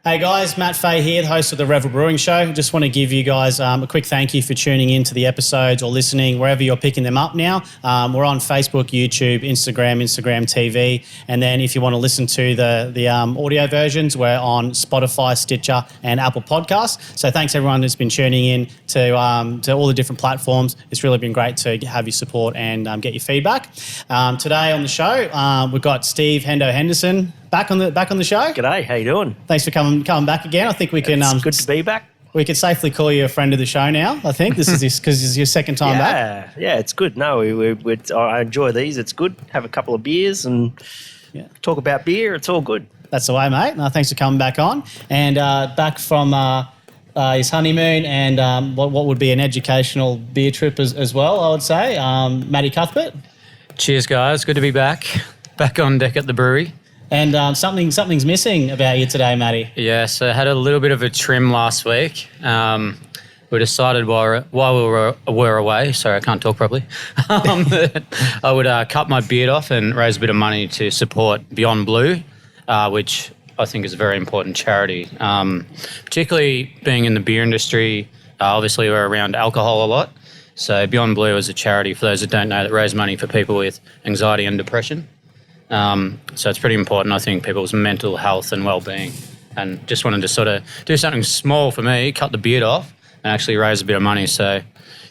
Hey guys, Matt Fay here, the host of the Revel Brewing Show. Just want to give you guys a quick thank you for tuning in to the episodes or listening wherever you're picking them up now. We're on Facebook, YouTube, Instagram TV. And then if you want to listen to the audio versions, we're on Spotify, Stitcher and Apple Podcasts. So thanks everyone that's been tuning in to all the different platforms. It's really been great to have your support and get your feedback. Today on the show, we've got Steve Henderson back on the show. G'day, how you doing? Thanks for coming back again. I think we can. It's good to be back. We could safely call you a friend of the show now. I think this is because it's your second time back. Yeah, it's good. No, I enjoy these. It's good. Have a couple of beers and talk about beer. It's all good. That's the way, mate. No, thanks for coming back on and back from his honeymoon and what would be an educational beer trip as well. I would say, Matty Cuthbert. Cheers, guys. Good to be back on deck at the brewery. And something's missing about you today, Matty. Yeah, so I had a little bit of a trim last week. We decided while we were away, sorry, I can't talk properly, that I would cut my beard off and raise a bit of money to support Beyond Blue, which I think is a very important charity. Particularly being in the beer industry, obviously we're around alcohol a lot. So Beyond Blue is a charity, for those that don't know, that raise money for people with anxiety and depression. So it's pretty important, I think, people's mental health and well-being. And just wanted to sort of do something small for me, cut the beard off and actually raise a bit of money. So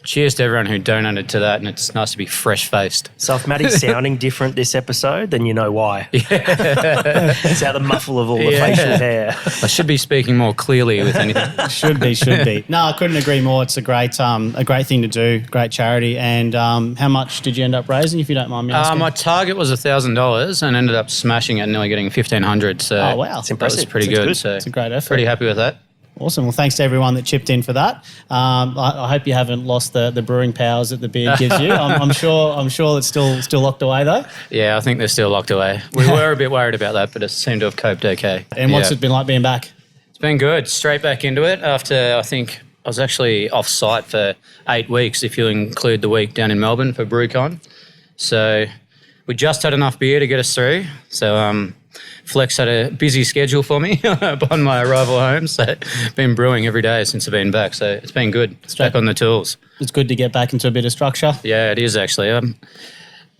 cheers to everyone who donated to that, and it's nice to be fresh-faced. So if Matty's sounding different this episode, then you know why. Yeah. It's out the muffle of all the facial hair. I should be speaking more clearly with anything. Should be. No, I couldn't agree more. It's a great thing to do, great charity. And how much did you end up raising, if you don't mind me asking? My target was $1,000 and ended up smashing it and nearly getting $1,500. So oh, wow. It's impressive. That was pretty good. So it's a great effort. Pretty happy with that. Awesome. Well, thanks to everyone that chipped in for that. I hope you haven't lost the brewing powers that the beard gives you. I'm sure it's still locked away though. Yeah, I think they're still locked away. We were a bit worried about that, but it seemed to have coped okay. And what's it been like being back? It's been good. Straight back into it after, I think, I was actually off site for 8 weeks, if you include the week down in Melbourne for BrewCon. So we just had enough beer to get us through. So Flex had a busy schedule for me upon my arrival home, so been brewing every day since I've been back, so it's been good. It's back on the tools. It's good to get back into a bit of structure. Yeah, it is actually.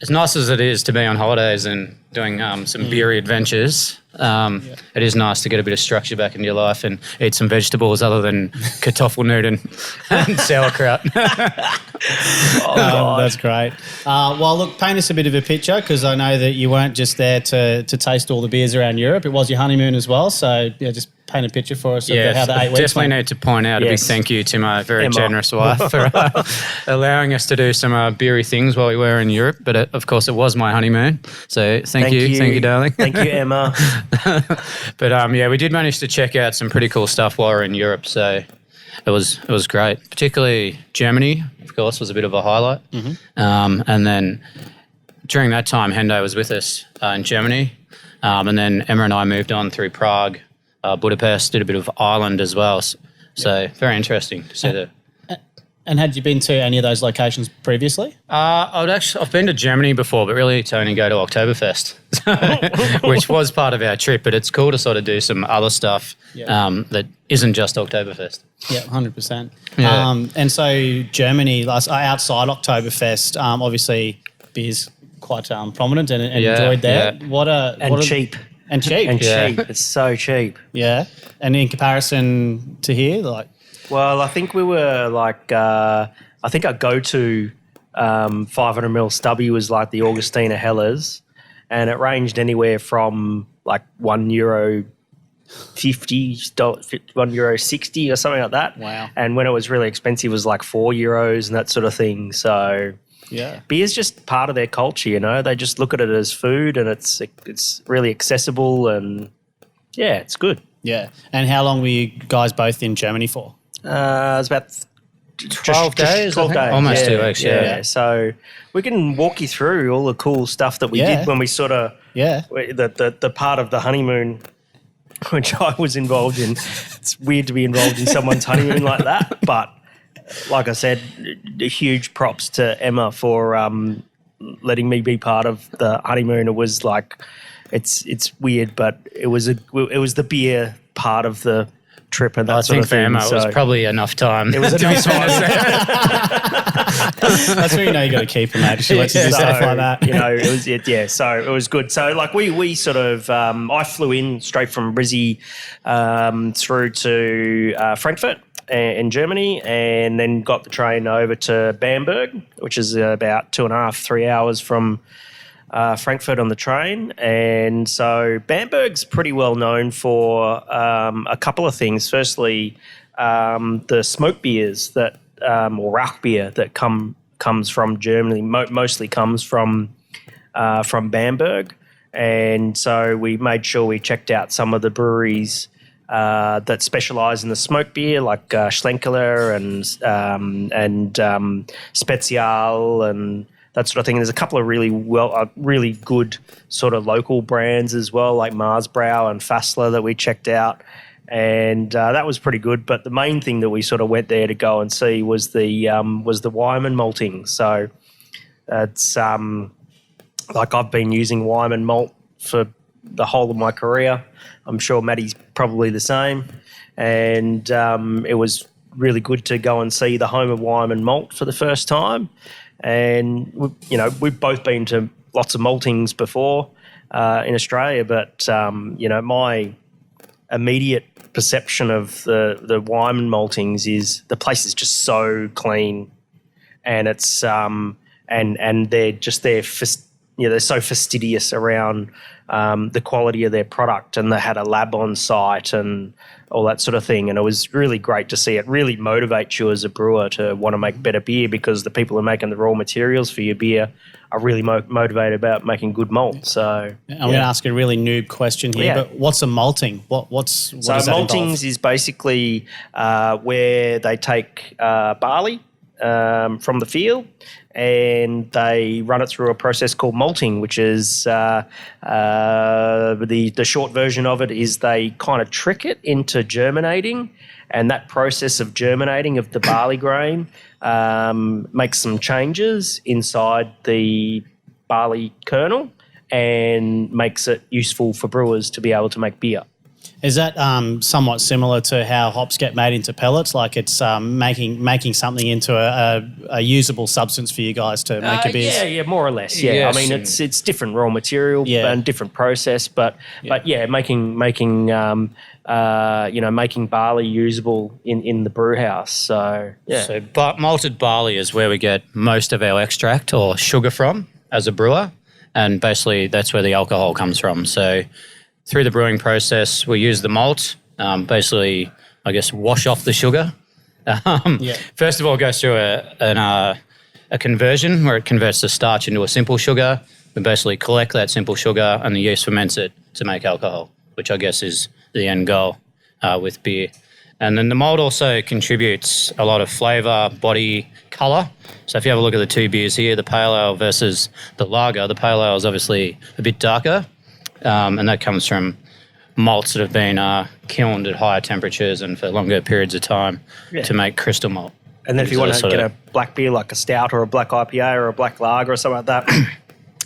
As nice as it is to be on holidays and doing some beery adventures, it is nice to get a bit of structure back into your life and eat some vegetables other than kartoffelnudeln and sauerkraut. That's great. Well, look, paint us a bit of a picture, because I know that you weren't just there to taste all the beers around Europe. It was your honeymoon as well. So, just paint a picture for us of how the 8 weeks definitely went. need to point out a big thank you to my very generous wife for allowing us to do some beery things while we were in Europe. But of course, it was my honeymoon. So thank you, darling. Thank you, Emma. But we did manage to check out some pretty cool stuff while we were in Europe. So it was great. Particularly Germany, of course, was a bit of a highlight. Mm-hmm. And then during that time, Hendo was with us in Germany. And then Emma and I moved on through Prague, Budapest, did a bit of Ireland as well. So very interesting to see that. And had you been to any of those locations previously? I've been to Germany before, but really to only go to Oktoberfest, which was part of our trip. But it's cool to sort of do some other stuff that isn't just Oktoberfest. Yeah, 100%. Yeah. And so Germany, outside Oktoberfest, obviously beer's quite prominent and enjoyed there. Yeah. Cheap. And cheap. And cheap. It's so cheap. Yeah. And in comparison to here, Well, I think we were I think our go-to 500ml stubby was like the Augustina Hellers, and it ranged anywhere from like €1.50, €1.60 or something like that. Wow. And when it was really expensive, it was like €4 and that sort of thing. So beer's just part of their culture, you know. They just look at it as food, and it's really accessible, and it's good. Yeah. And how long were you guys both in Germany for? It was about 12 days. 12 days. Almost 2 weeks, yeah. So we can walk you through all the cool stuff that we did when we sort of the part of the honeymoon which I was involved in. It's weird to be involved in someone's honeymoon like that, but like I said, huge props to Emma for letting me be part of the honeymoon. It was like it's weird, but it was the beer part of the trip and that sort of thing. I think for Emma, it was probably enough time. It was enough time. That's where you know you got to keep them, mate. She lets you do stuff like that. So it was good. So like we sort of, I flew in straight from Brizzy through to Frankfurt in Germany, and then got the train over to Bamberg, which is about 2.5, 3 hours from Frankfurt on the train. And so Bamberg's pretty well known for a couple of things. Firstly, the smoke beers that or Rauch beer that comes from Germany mostly comes from Bamberg. And so we made sure we checked out some of the breweries that specialise in the smoke beer, like Schlenkerler and Spezial and that sort of thing. There's a couple of really good sort of local brands as well, like Marsbrau and Fassler that we checked out, and that was pretty good. But the main thing that we sort of went there to go and see was the Weyermann Malting. So it's like I've been using Weyermann malt for the whole of my career. I'm sure Matty's probably the same, and it was really good to go and see the home of Weyermann malt for the first time. And we've both been to lots of maltings before in Australia, but my immediate perception of the Weyermann maltings is the place is just so clean, and it's and they're so fastidious around the quality of their product, and they had a lab on site and all that sort of thing. And it was really great to see. It really motivates you as a brewer to want to make better beer, because the people who are making the raw materials for your beer are really motivated about making good malt. So I'm going to ask a really noob question here, but what's a malting? What does that maltings involve? Is basically where they take barley from the field, and they run it through a process called malting, which is the short version of it is they kind of trick it into germinating, and that process of germinating of the barley grain makes some changes inside the barley kernel and makes it useful for brewers to be able to make beer. Is that somewhat similar to how hops get made into pellets? Like it's making something into a usable substance for you guys to make a beer? Yeah, more or less. Yeah, yes. I mean it's different raw material and different process, but making barley usable in the brew house. So malted barley is where we get most of our extract or sugar from as a brewer, and basically that's where the alcohol comes from. So through the brewing process, we use the malt, basically, I guess, wash off the sugar. First of all, it goes through a conversion where it converts the starch into a simple sugar. We basically collect that simple sugar, and the yeast ferments it to make alcohol, which I guess is the end goal with beer. And then the malt also contributes a lot of flavour, body, colour. So if you have a look at the two beers here, the pale ale versus the lager, the pale ale is obviously a bit darker. And that comes from malts that have been kilned at higher temperatures and for longer periods of time to make crystal malt. And then if you want to get a black beer like a stout or a black IPA or a black lager or something like that,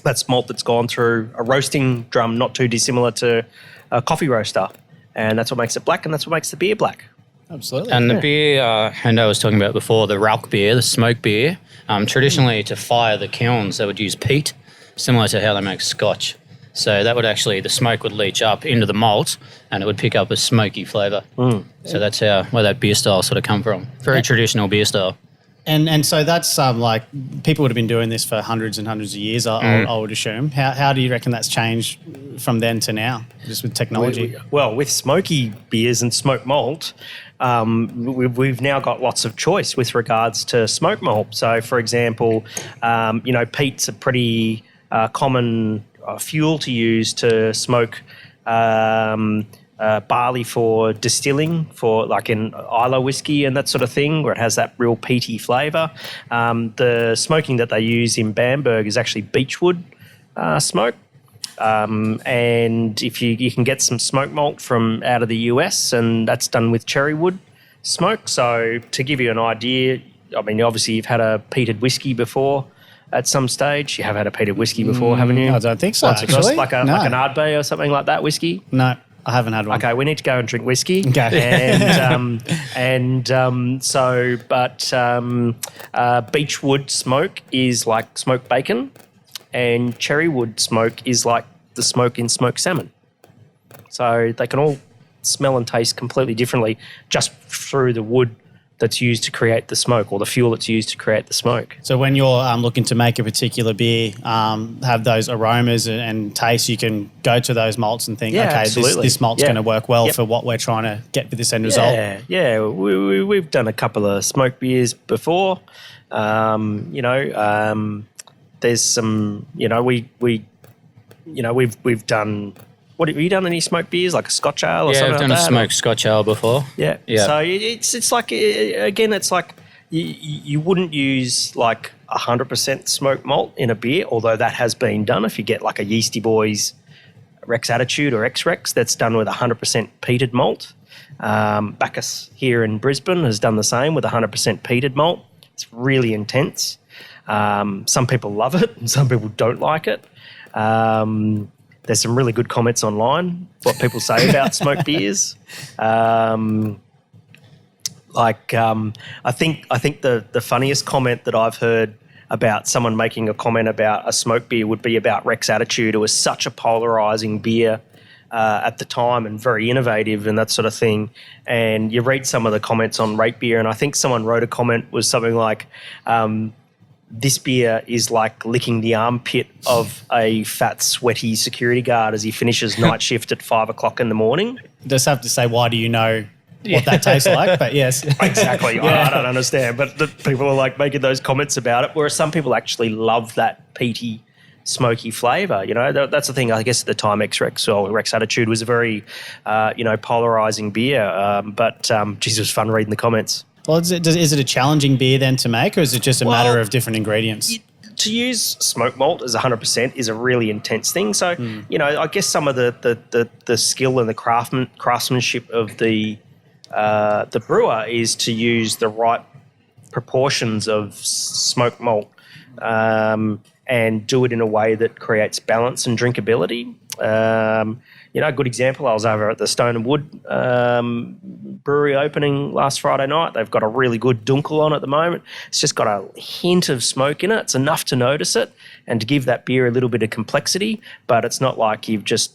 that's malt that's gone through a roasting drum not too dissimilar to a coffee roaster. And that's what makes it black, and that's what makes the beer black. Absolutely. And the beer Hendo was talking about before, the Rauch beer, the smoke beer, traditionally to fire the kilns, they would use peat, similar to how they make scotch. So that would actually, the smoke would leach up into the malt and it would pick up a smoky flavour. So that's where that beer style sort of come from. Very traditional beer style. And so that's like people would have been doing this for hundreds and hundreds of years, I would assume. How do you reckon that's changed from then to now, just with technology? Well, with smoky beers and smoked malt, we've now got lots of choice with regards to smoked malt. So, for example, peat's a pretty common fuel to use to smoke barley for distilling, for like in Islay whiskey and that sort of thing, where it has that real peaty flavour. The smoking that they use in Bamberg is actually beechwood smoke. And if you can get some smoked malt from out of the US, and that's done with cherry wood smoke. So to give you an idea, I mean, obviously you've had a peated whiskey before. at some stage? You have had a peated whiskey before, haven't you? I don't think so, Once across, actually. like an Ardbeg or something like that whiskey? No, I haven't had one. Okay, we need to go and drink whiskey. Okay. Beechwood smoke is like smoked bacon, and cherrywood smoke is like the smoke in smoked salmon. So they can all smell and taste completely differently just through the wood that's used to create the smoke, or the fuel that's used to create the smoke. So when you're looking to make a particular beer, have those aromas and tastes, you can go to those malts and think, okay, this malt's going to work well for what we're trying to get with this end result. Yeah. We've done a couple of smoked beers before. There's some, we've done. What have you done? Any smoked beers like a Scotch ale or something like that? Yeah, I've done a smoked Scotch ale before. Yeah. So it's like, again, it's like you wouldn't use like 100% smoked malt in a beer, although that has been done. If you get like a Yeasty Boys Rex Attitude or X-Rex, that's done with 100% peated malt. Bacchus here in Brisbane has done the same with 100% peated malt. It's really intense. Some people love it and some people don't like it. There's some really good comments online, what people say about smoked beers. I think the funniest comment that I've heard about someone making a comment about a smoked beer would be about Rex Attitude. It was such a polarising beer at the time and very innovative and that sort of thing. And you read some of the comments on Rate Beer, and I think someone wrote a comment was something like, this beer is like licking the armpit of a fat, sweaty security guard as he finishes night shift at 5 o'clock in the morning. Just have to say, why do you know what that tastes like? But yes. Exactly. I don't understand. But people are like making those comments about it, whereas some people actually love that peaty, smoky flavour. That's the thing. I guess at the time X-Rex or Rex Attitude was a very, polarising beer. But geez, it was fun reading the comments. Well, is it a challenging beer then to make, or is it just a matter of different ingredients? To use smoked malt as 100% is a really intense thing. So, I guess some of the skill and the craftsmanship of the brewer is to use the right proportions of smoked malt and do it in a way that creates balance and drinkability. A good example, I was over at the Stone and Wood brewery opening last Friday night. They've got a really good dunkel on at the moment. It's just got a hint of smoke in it. It's enough to notice it and to give that beer a little bit of complexity, but it's not like you've just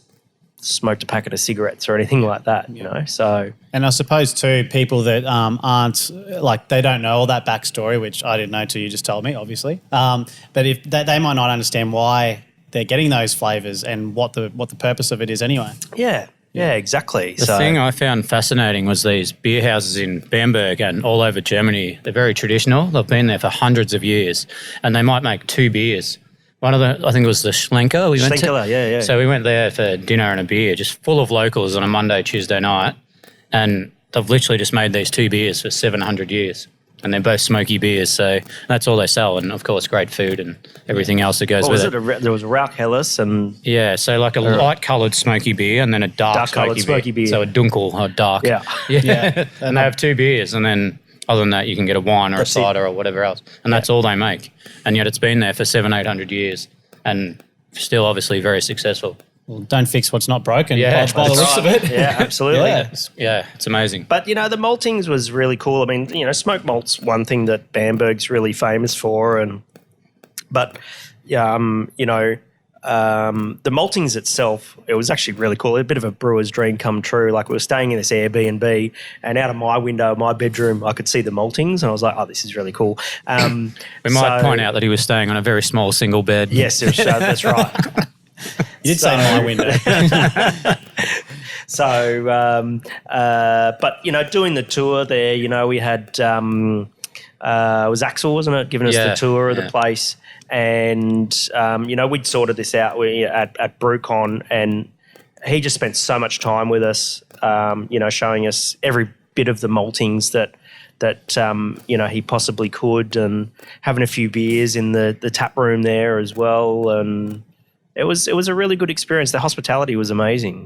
smoked a packet of cigarettes or anything like that, so. And I suppose too, people that aren't, like, they don't know all that backstory, which I didn't know till you just told me, obviously. But if they might not understand why they're getting those flavours and what the purpose of it is anyway. Yeah, exactly. The thing I found fascinating was these beer houses in Bamberg and all over Germany. They're very traditional. They've been there for hundreds of years, and they might make two beers. One of them, I think it was the Schlenker. Yeah. So we went there for dinner and a beer, just full of locals on a Monday, Tuesday night, and they've literally just made these two beers for 700 years. And they're both smoky beers, so that's all they sell. And, of course, great food and everything else that goes with it. There was a Rauch Helles and... Yeah, so like a light-coloured smoky beer and then a dark smoky beer. So a dunkel or dark. Yeah. And they have two beers, and then other than that you can get a wine or a cider or whatever else. And that's all they make. And yet it's been there for 700-800 years and still obviously very successful. Well, don't fix what's not broken. Yeah, by the looks of it. Yeah, absolutely. Yeah, it's amazing. But, the maltings was really cool. I mean, smoked malt's one thing that Bamberg's really famous for. But the maltings itself, it was actually really cool. A bit of a brewer's dream come true. Like, we were staying in this Airbnb, and out of my window, my bedroom, I could see the maltings, and I was like, oh, this is really cool. We might point out that he was staying on a very small single bed. Yes, that's right. You did say my window. So, but, doing the tour there, we had, it was Axel, wasn't it, giving us the tour of the place. And, we'd sorted this out at BrewCon, and he just spent so much time with us, showing us every bit of the maltings that he possibly could, and having a few beers in the tap room there as well. And it was a really good experience. The hospitality was amazing.